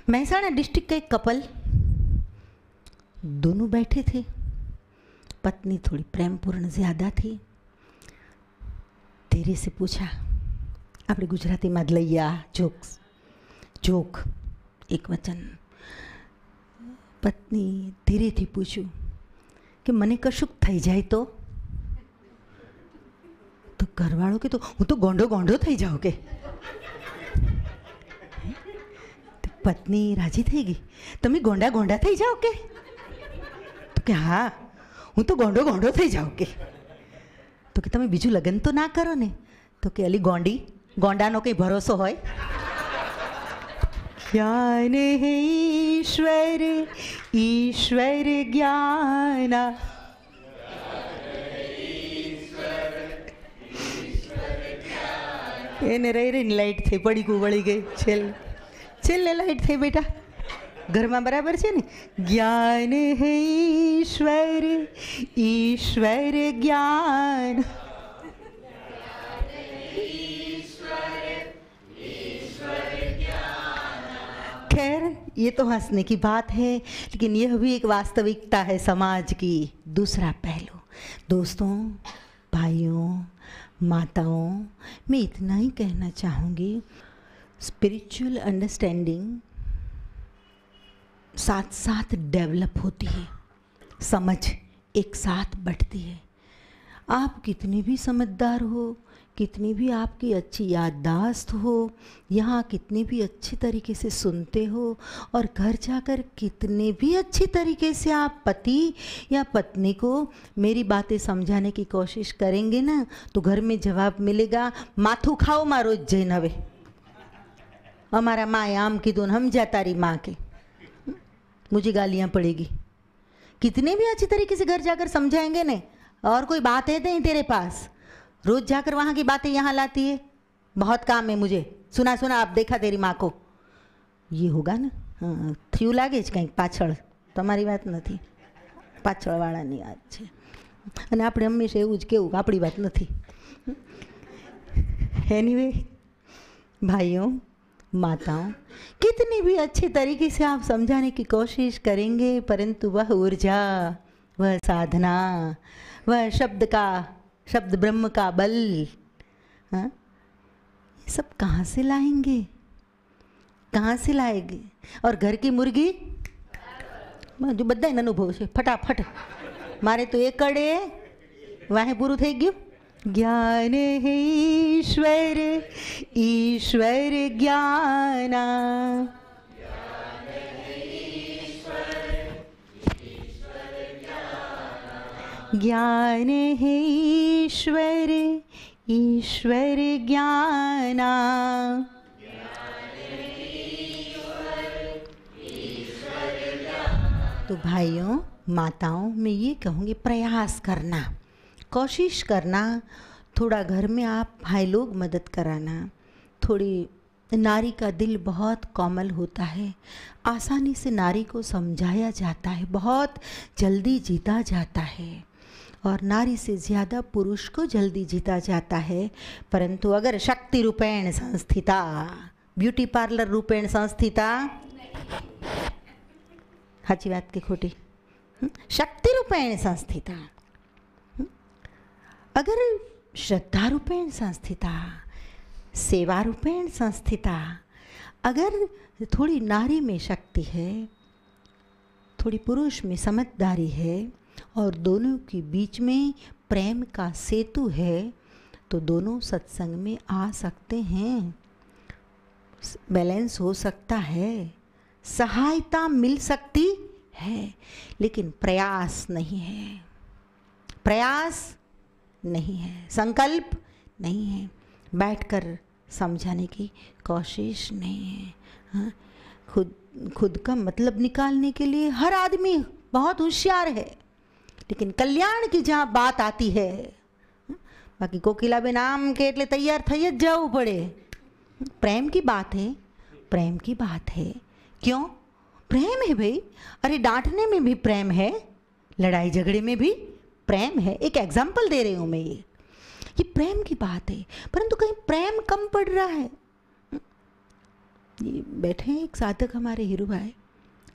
મહેસાણા डिस्ट्रिक्ट का एक कपल, दोनों बैठे थे, पत्नी थोड़ी प्रेमपूर्ण ज़्यादा थी। धीरे से पूछा, આપણે ગુજરાતીમાં જ લઈએ આ જોક એક વચન। પત્ની ધીરેથી પૂછ્યું કે મને કશુંક થઈ જાય તો ઘરવાળો કે તો હું તો ગોંડો થઈ જાઉં કે। પત્ની રાજી થઈ ગઈ, તમે ગોંડા થઈ જાઓ કે? તો કે હા હું તો ગોંડો થઈ જાઉં કે। તો કે તમે બીજું લગ્ન તો ના કરો ને? તો કે અલી ગોંડાનો કંઈ ભરોસો હોય? ज्ञान है ईश्वर, ईश्वर ज्ञाना, એને રહી લાઈટ થઈ, પડીકું વળી ગઈ, છેલ્લે લાઈટ થઈ બેટા, ઘરમાં બરાબર છે ને? જ્ઞાન હે ઈશ્વર, ઈશ્વર જ્ઞાન। खैर ये तो हंसने की बात है, लेकिन यह भी एक वास्तविकता है समाज की। दूसरा पहलू, दोस्तों, भाइयों, माताओं, मैं इतना ही कहना चाहूँगी, स्पिरिचुअल अंडरस्टैंडिंग साथ साथ डेवलप होती है। समझ एक साथ बढ़ती है। आप कितने भी समझदार हो, कितनी भी आपकी अच्छी याददाश्त हो, यहाँ कितने भी अच्छी तरीके से सुनते हो, और घर जाकर कितने भी अच्छी तरीके से आप पति या पत्नी को मेरी बातें समझाने की कोशिश करेंगे ना, तो घर में जवाब मिलेगा, माथू खाओ मारो जैन हवे, हमारा माँ आम की दोन हम जा तारी माँ के, मुझे गालियाँ पड़ेगी। कितने भी अच्छी तरीके से घर जाकर समझाएंगे ने, और कोई बात है नहीं तेरे पास, रोज जाकर वहाँ की बातें यहाँ लाती है, बहुत काम है मुझे, सुना सुना आप देखा तेरी माँ को, ये होगा ना। हाँ, थ्यू लागे ज કંઈક પાછળ, તમારી વાત નથી, પાછળવાળાની વાત છે, અને આપણે હંમેશા એવું જ કહેવું આપણી વાત નથી। एनीवे, भाइयों माताओं, कितनी भी अच्छे तरीके से आप समझाने की कोशिश करेंगे, परंतु वह ऊर्जा, वह साधना, वह शब्द ब्रह्म का बल, हाँ, ये सब कहाँ से लाएंगे, कहाँ से लाएंगे? और घर की मुर्गी जो बधाय अनुभव है, फटाफट मारे तो एक कड़े वहाँ पूरु थई गयुं। ज्ञान है ईश्वर, ईश्वर ज्ञाना, ज्ञान है ईश्वर, ईश्वर ज्ञाना। तो भाइयों माताओं, मैं ये कहूँगी, प्रयास करना, कोशिश करना, थोड़ा घर में आप भाई लोग मदद कराना। थोड़ी नारी का दिल बहुत कोमल होता है, आसानी से नारी को समझाया जाता है, बहुत जल्दी जीता जाता है, और नारी से ज़्यादा पुरुष को जल्दी जीता जाता है। परंतु अगर शक्ति रूपेण संस्थिता, ब्यूटी पार्लर रूपेण संस्थिता, साची बात के खोटी, शक्ति रूपेण संस्थिता, अगर श्रद्धा रूपेण संस्थिता, सेवा रूपेण संस्थिता, अगर थोड़ी नारी में शक्ति है, थोड़ी पुरुष में समझदारी है, और दोनों के बीच में प्रेम का सेतु है, तो दोनों सत्संग में आ सकते हैं, बैलेंस हो सकता है, सहायता मिल सकती है। लेकिन प्रयास नहीं है, प्रयास नहीं है, संकल्प नहीं है, बैठकर समझाने की कोशिश नहीं है। हाँ, खुद का मतलब निकालने के लिए हर आदमी बहुत होशियार है, लेकिन कल्याण की जहाँ बात आती है, बाकी कोकिलाबेन आम के એટલે तैयार થઈ જ जाવું पड़े। प्रेम की बात है, प्रेम की बात है, क्यों? प्रेम है भाई, अरे डांटने में भी प्रेम है, लड़ाई झगड़े में भी प्रेम है। एक एग्जाम्पल दे रही हूँ मैं, ये प्रेम की बात है, परंतु कहीं प्रेम कम पड़ रहा है। ये बैठे हैं एक साधक हमारे हीरू भाई,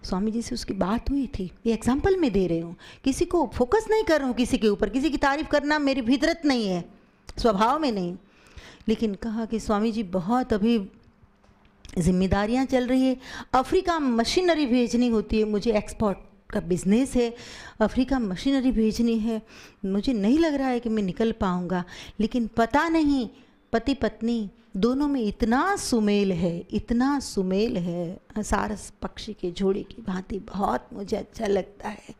स्वामी जी से उसकी बात हुई थी, ये एग्जाम्पल मैं दे रही हूँ, किसी को फोकस नहीं कर रहा हूँ, किसी के ऊपर, किसी की तारीफ करना मेरी फितरत नहीं है, स्वभाव में नहीं। लेकिन कहा कि स्वामी जी बहुत अभी जिम्मेदारियाँ चल रही है, अफ्रीका मशीनरी भेजनी होती है, मुझे एक्सपोर्ट का बिजनेस है, अफ्रीका मशीनरी भेजनी है, मुझे नहीं लग रहा है कि मैं निकल पाऊँगा। लेकिन पता नहीं पति पत्नी दोनों में इतना सुमेल है, इतना सुमेल है, सारस पक्षी के जोड़े की भांति। बहुत मुझे अच्छा लगता है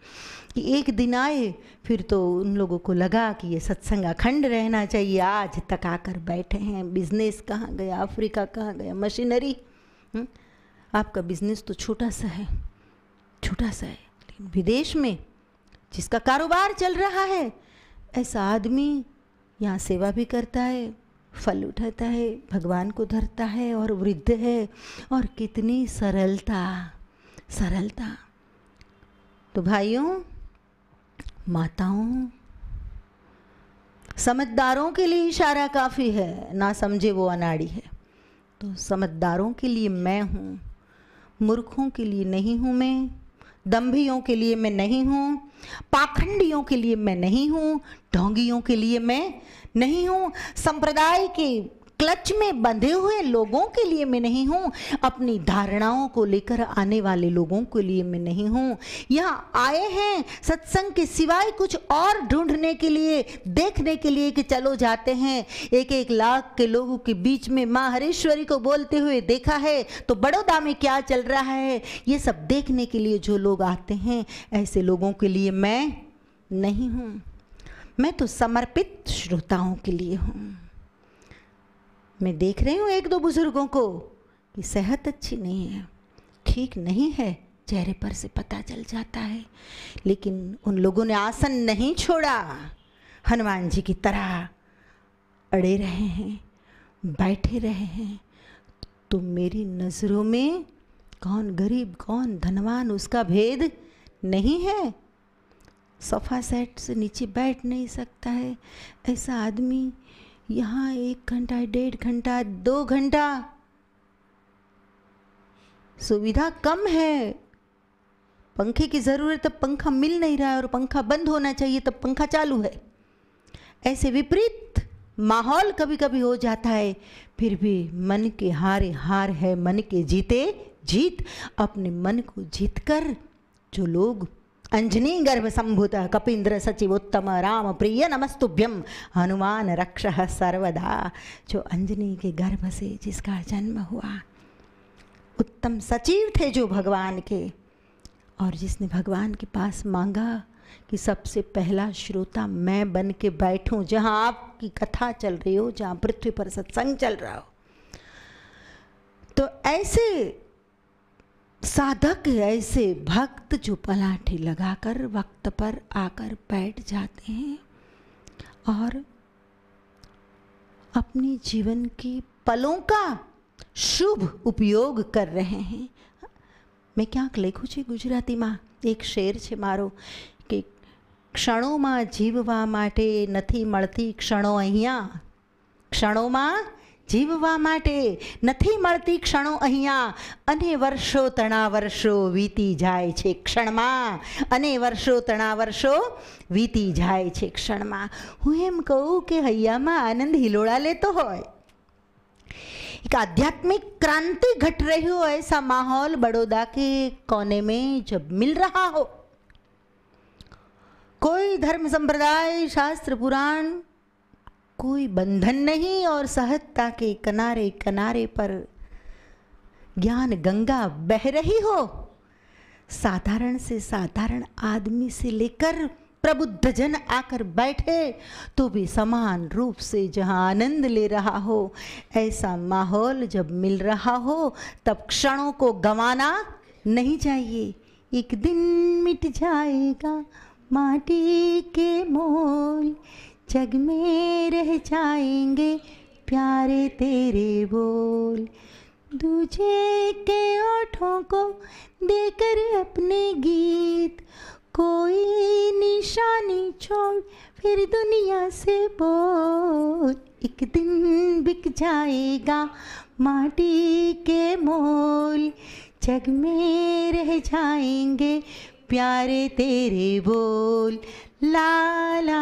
कि एक दिन आए, फिर तो उन लोगों को लगा कि ये सत्संग अखंड रहना चाहिए, आज तक आकर बैठे हैं। बिजनेस कहाँ गया, अफ्रीका कहाँ गया, मशीनरी। आपका बिजनेस तो छोटा सा है, छोटा सा है, लेकिन विदेश में जिसका कारोबार चल रहा है, ऐसा आदमी यहाँ सेवा भी करता है, फल उठाता है, भगवान को धरता है, और वृद्ध है, और कितनी सरलता, सरलता। तो भाइयों माताओं, समझदारों के लिए इशारा काफ़ी है, ना समझे वो अनाड़ी है। तो समझदारों के लिए मैं हूँ, मूर्खों के लिए नहीं हूँ मैं, दंभियों के लिए मैं नहीं हूँ, पाखंडियों के लिए मैं नहीं हूँ, ढोंगियों के लिए मैं नहीं हूँ, संप्रदाय के क्लच में बंधे हुए लोगों के लिए मैं नहीं हूँ, अपनी धारणाओं को लेकर आने वाले लोगों के लिए मैं नहीं हूँ। यहाँ आए हैं सत्संग के सिवाय कुछ और ढूंढने के लिए, देखने के लिए कि चलो जाते हैं। 1-1 लाख के लोगों के बीच में माँ हरेश्वरी को बोलते हुए देखा है, तो बड़ौदा में क्या चल रहा है, ये सब देखने के लिए जो लोग आते हैं, ऐसे लोगों के लिए मैं नहीं हूँ। मैं तो समर्पित श्रोताओं के लिए हूँ। मैं देख रही हूँ 1-2 बुजुर्गों को कि सेहत अच्छी नहीं है, ठीक नहीं है, चेहरे पर से पता चल जाता है, लेकिन उन लोगों ने आसन नहीं छोड़ा, हनुमान जी की तरह अड़े रहे हैं, बैठे रहे हैं। तो मेरी नज़रों में कौन गरीब कौन धनवान उसका भेद नहीं है। सोफा सेट से नीचे बैठ नहीं सकता है ऐसा आदमी यहाँ 1 घंटा 1.5 घंटा 2 घंटा, सुविधा कम है, पंखे की ज़रूरत, तब पंखा मिल नहीं रहा है और पंखा बंद होना चाहिए तब पंखा चालू है। ऐसे विपरीत माहौल कभी कभी हो जाता है, फिर भी मन के हारे हार है, मन के जीते जीत। अपने मन को जीतकर जो लोग अंजनी गर्भ संभूत कपींद्र सचिवोत्तम राम प्रिय नमस्तुभ्यम हनुमान रक्षः सर्वदा, जो अंजनी के गर्भ से जिसका जन्म हुआ, उत्तम सचिव थे जो भगवान के, और जिसने भगवान के पास मांगा कि सबसे पहला श्रोता मैं बन के बैठूं, जहां आपकी कथा चल रही हो, जहां पृथ्वी पर सत्संग चल रहा हो। तो ऐसे साधक, ऐसे भक्त जो पलाठी लगाकर वक्त पर आकर बैठ जाते हैं और अपने जीवन की पलों का शुभ उपयोग कर रहे हैं। मैं क्या लेखું છે ગુજરાતીમાં એક શેર છે મારો કે ક્ષણોમાં જીવવા માટે નથી મળતી ક્ષણો અહીંયા, ક્ષણોમાં જીવવા માટે નથી મળતી ક્ષણો અહીંયા, અને વર્ષો તણા વર્ષો વીતી જાય છે ક્ષણમાં, અને વર્ષો તણા વર્ષો વીતી જાય છે ક્ષણમાં। હું એમ કહું કે હૈયામાં આનંદ હિલોળા લેતો હોય, एक आध्यात्मिक क्रांति घट रही हो, ऐसा माहौल बड़ौदा के कोने में जब मिल रहा हो, कोई धर्म संप्रदाय शास्त्र पुराण कोई बंधन नहीं, और सहजता के किनारे किनारे पर ज्ञान गंगा बह रही हो, साधारण से साधारण आदमी से लेकर प्रबुद्ध जन आकर बैठे तो भी समान रूप से जहाँ आनंद ले रहा हो, ऐसा माहौल जब मिल रहा हो, तब क्षणों को गंवाना नहीं चाहिए। एक दिन मिट जाएगा माटी के मोल, जग में रह जाएंगे प्यारे तेरे बोल, दूजे के ओठों को देकर अपने गीत, कोई निशानी छोड़ फिर दुनिया से बोल, एक दिन बिक जाएगा माटी के मोल, जग में रह जाएंगे प्यारे तेरे बोल, ला ला।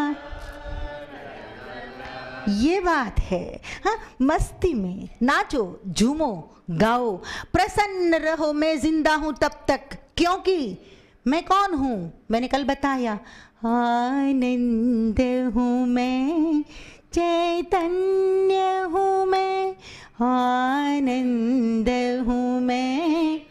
ये बात है। हाँ, मस्ती में नाचो झूमो गाओ, प्रसन्न रहो, मैं जिंदा हूँ तब तक, क्योंकि मैं कौन हूँ, मैंने कल बताया, आनंद हूँ मैं, चैतन्य हूँ मैं, आनंद हूँ मैं,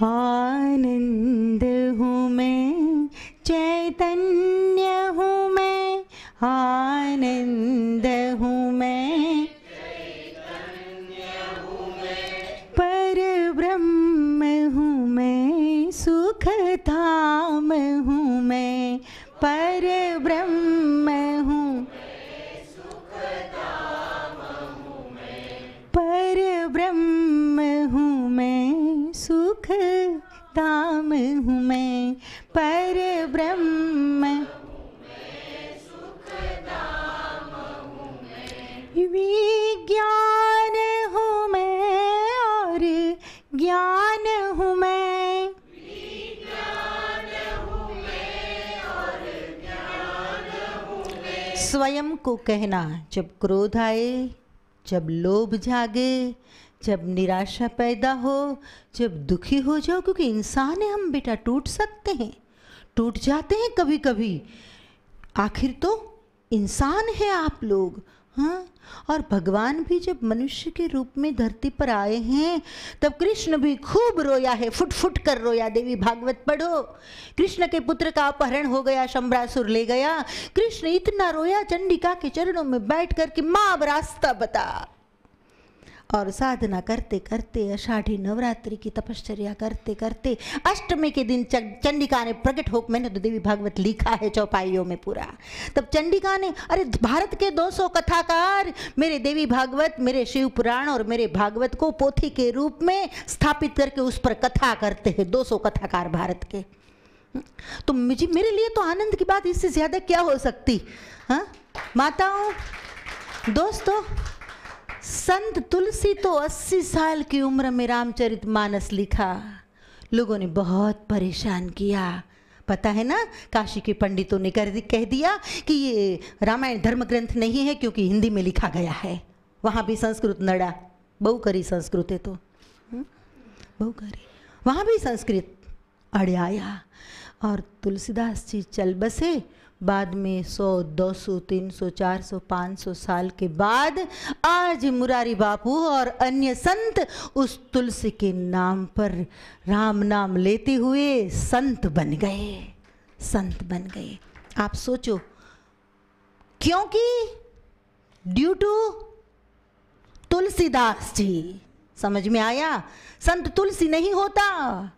आनंद हूँ मैं, चैतन्य हूँ मैं, आनंद हूँ मैं, पर ब्रह्म हूँ मैं, सुख धाम हूँ मैं, पर ब्रह्म हूँ, पर ब्रह्म हूँ मैं, सुख धाम हूँ मैं, पर ब्रह्म विज्ञान हूँ मैं और ज्ञान हूँ मैं, स्वयं को कहना, जब क्रोध आए, जब लोभ जागे, जब निराशा पैदा हो, जब दुखी हो जाओ, क्योंकि इंसान है हम बेटा, टूट सकते हैं, टूट जाते हैं कभी कभी, आखिर तो इंसान है आप लोग। हाँ, और भगवान भी जब मनुष्य के रूप में धरती पर आए हैं तब कृष्ण भी खूब रोया है, फुट फुट कर रोया। देवी भागवत पढ़ो, कृष्ण के पुत्र का अपहरण हो गया, शंबरासुर ले गया, कृष्ण इतना रोया चंडिका के चरणों में बैठ कर कि माँ अब रास्ता बता। और साधना करते करते, आषाढ़ी नवरात्रि की तपश्चर्या करते करते, अष्टमी के दिन चंडिका ने प्रकट हो, मैंने तो देवी भागवत लिखा है चौपाइयों में पूरा। तब चंडिका ने, अरे भारत के 200 कथाकार मेरे देवी भागवत, मेरे शिव पुराण और मेरे भागवत को पोथी के रूप में स्थापित करके उस पर कथा करते हैं 200 कथाकार भारत के। तो मुझे, मेरे लिए तो आनंद की बात इससे ज्यादा क्या हो सकती। हाँ माताओं, दोस्तों, संत तुलसी तो 80 साल की उम्र में रामचरितमानस लिखा, लोगों ने बहुत परेशान किया। पता है ना, काशी के पंडितों ने कह दिया कि ये रामायण धर्म ग्रंथ नहीं है क्योंकि हिंदी में लिखा गया है। वहाँ भी संस्कृत नड़ा, बहु करी संस्कृत है तो बहु करी, वहाँ भी संस्कृत अड़ आया। और तुलसीदास जी चल बसे। बाद में 100, 200, 300, 400, 500 साल के बाद आज मुरारी बापू और अन्य संत उस तुलसी के नाम पर राम नाम लेते हुए संत बन गए, संत बन गए। आप सोचो, क्योंकि ड्यू टू तुलसीदास जी। समझ में आया? संत तुलसी नहीं होता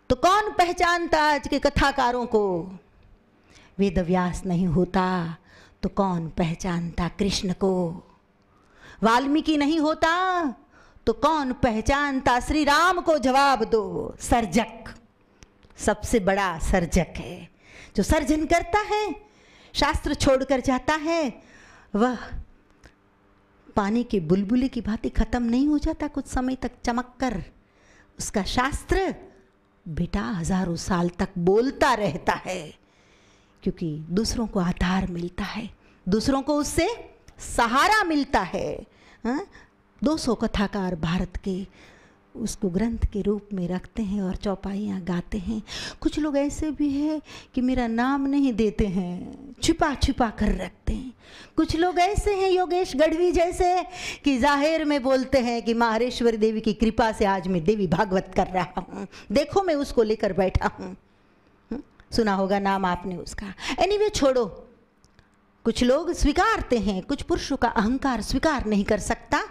तो कौन पहचानता आज के कथाकारों को? वेदव्यास नहीं होता तो कौन पहचानता कृष्ण को? वाल्मीकि नहीं होता तो कौन पहचानता श्री राम को? जवाब दो। सर्जक सबसे बड़ा सर्जक है, जो सर्जन करता है, शास्त्र छोड़कर जाता है, वह पानी के बुलबुले की भांति खत्म नहीं हो जाता कुछ समय तक चमक कर। उसका शास्त्र बेटा हजारों साल तक बोलता रहता है, क्योंकि दूसरों को आधार मिलता है, दूसरों को उससे सहारा मिलता है। 200 कथाकार भारत के उसको ग्रंथ के रूप में रखते हैं और चौपाइयाँ गाते हैं। कुछ लोग ऐसे भी हैं कि मेरा नाम नहीं देते हैं, छिपा छिपा कर रखते हैं। कुछ लोग ऐसे हैं, योगेश गढ़वी जैसे, कि जाहिर में बोलते हैं कि माहेश्वरी देवी की कृपा से आज मैं देवी भागवत कर रहा हूँ, देखो मैं उसको लेकर बैठा हूँ। सुना होगा नाम आपने उसका। एनीवे छोड़ो, कुछ लोग स्वीकारते हैं, कुछ पुरुषों का अहंकार स्वीकार नहीं कर सकता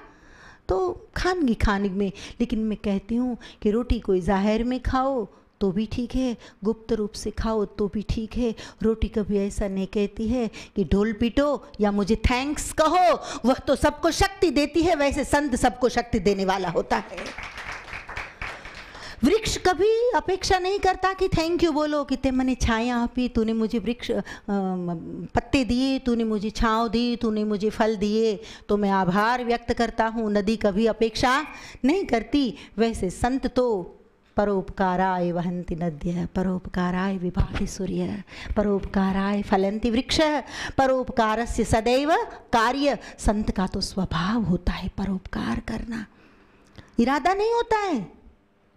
तो खानगी खाने में। लेकिन मैं कहती हूँ कि रोटी कोई जाहिर में खाओ तो भी ठीक है, गुप्त रूप से खाओ तो भी ठीक है। रोटी कभी ऐसा नहीं कहती है कि ढोल पीटो या मुझे थैंक्स कहो, वह तो सबको शक्ति देती है, वैसे संत सबको शक्ति देने वाला होता है। वृक्ष कभी अपेक्षा नहीं करता कि थैंक यू बोलो, कि ते मैंने छाया आपी, तूने मुझे वृक्ष पत्ते दिए, तूने मुझे छाँव दी, तूने मुझे फल दिए तो मैं आभार व्यक्त करता हूँ। नदी कभी अपेक्षा नहीं करती, वैसे संत तो परोपकाराय वहन्ति नद्यः, परोपकाराय विभाति सूर्यः, परोपकाराय फलन्ति वृक्षः, परोपकारस्य सदैव कार्य। संत का तो स्वभाव होता है परोपकार करना, इरादा नहीं होता है,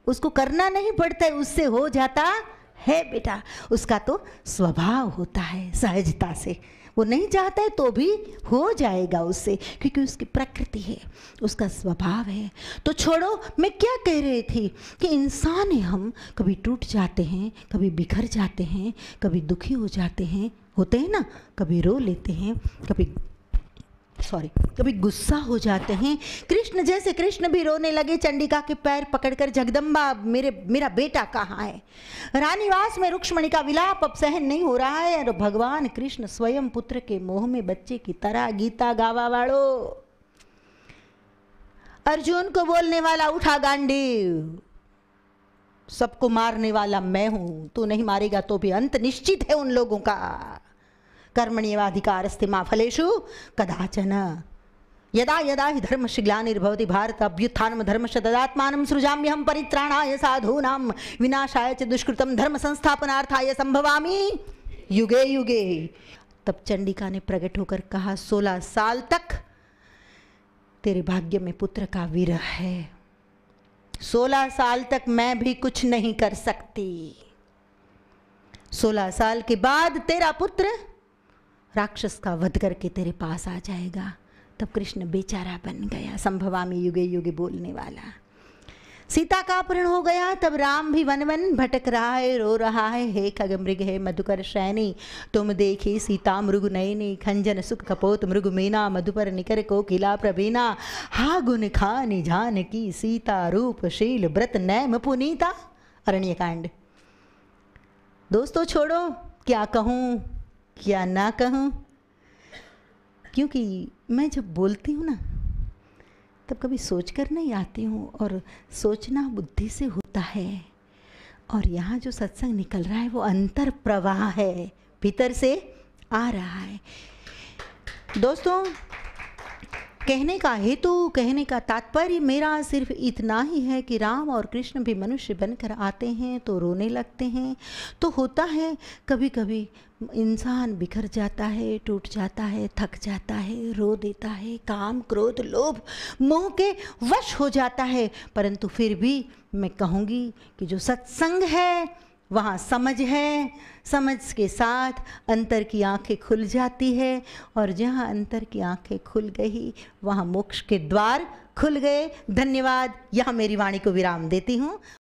उसको करना नहीं पड़ता है, उससे हो जाता है बेटा। उसका तो स्वभाव होता है, सहजता से। वो नहीं चाहता है तो भी हो जाएगा उससे, क्योंकि उसकी प्रकृति है, उसका स्वभाव है। तो छोड़ो, मैं क्या कह रही थी कि इंसान है हम, कभी टूट जाते हैं, कभी बिखर जाते हैं, कभी दुखी हो जाते हैं, होते हैं ना, कभी रो लेते हैं, कभी गुस्सा हो जाते हैं। कृष्ण जैसे, कृष्ण भी रोने लगे, चंडिका के पैर पकड़कर, जगदम्बा मेरा बेटा कहाँ है? रानीवास में रुक्मणी का विलाप अब सहन नहीं हो रहा है और भगवान कृष्ण स्वयं पुत्र के मोह में बच्चे की तरह गीता गावा वाड़ो। अर्जुन को बोलने वाला उठा गांडीव, सबको मारने वाला मैं हूं, तू नहीं मारेगा तो भी अंत निश्चित है उन लोगों का। कर्मण्येवाधिकारस्ते मा फलेषु कदाचन, यदा यदा हि धर्मस्य ग्लानिर्भवति भारत अभ्युत्थानं धर्मस्य तदात्मानं सृजाम्यहं परित्राणाय साधूनां विनाशाय च दुष्कृतं धर्म संस्थापनार्थाय संभवामि युगे युगे। तब चंडिका ने प्रकट होकर कहा, 16 साल तक तेरे भाग्य में पुत्र का विरह है। 16 साल तक मैं भी कुछ नहीं कर सकती। 16 साल के बाद तेरा पुत्र राक्षस का वध करके तेरे पास आ जाएगा। तब कृष्ण बेचारा बन गया, संभवामि युगे युगे बोलने वाला। सीता का अपहरण हो गया, तब राम भी वन वन भटक रहा है, रो रहा है, हे खगमृग है मधुकर शयनी, तुम देखी सीता मृग नयनी, खंजन सुख कपोत मृग मीना, मधुपर निकर कोकिला प्रवीणा, हा गुण खानी जानकी सीता, रूप शील व्रत नैम पुनीता। अरण्यकांड। दोस्तों छोड़ो, क्या कहूँ क्या ना कहूँ, क्योंकि मैं जब बोलती हूँ ना तब कभी सोच कर नहीं आती हूँ, और सोचना बुद्धि से होता है। और यहाँ जो सत्संग निकल रहा है वो अंतर प्रवाह है, भीतर से आ रहा है। दोस्तों, कहने का हेतु, कहने का तात्पर्य मेरा सिर्फ इतना ही है कि राम और कृष्ण भी मनुष्य बनकर आते हैं तो रोने लगते हैं। तो होता है कभी कभी इंसान बिखर जाता है, टूट जाता है, थक जाता है, रो देता है, काम क्रोध लोभ मोह के वश हो जाता है। परंतु फिर भी मैं कहूँगी कि जो सत्संग है वहाँ समझ है, समझ के साथ अंतर की आंखें खुल जाती है, और जहाँ अंतर की आंखें खुल गई वहाँ मोक्ष के द्वार खुल गए। धन्यवाद। यहाँ मेरी वाणी को विराम देती हूँ।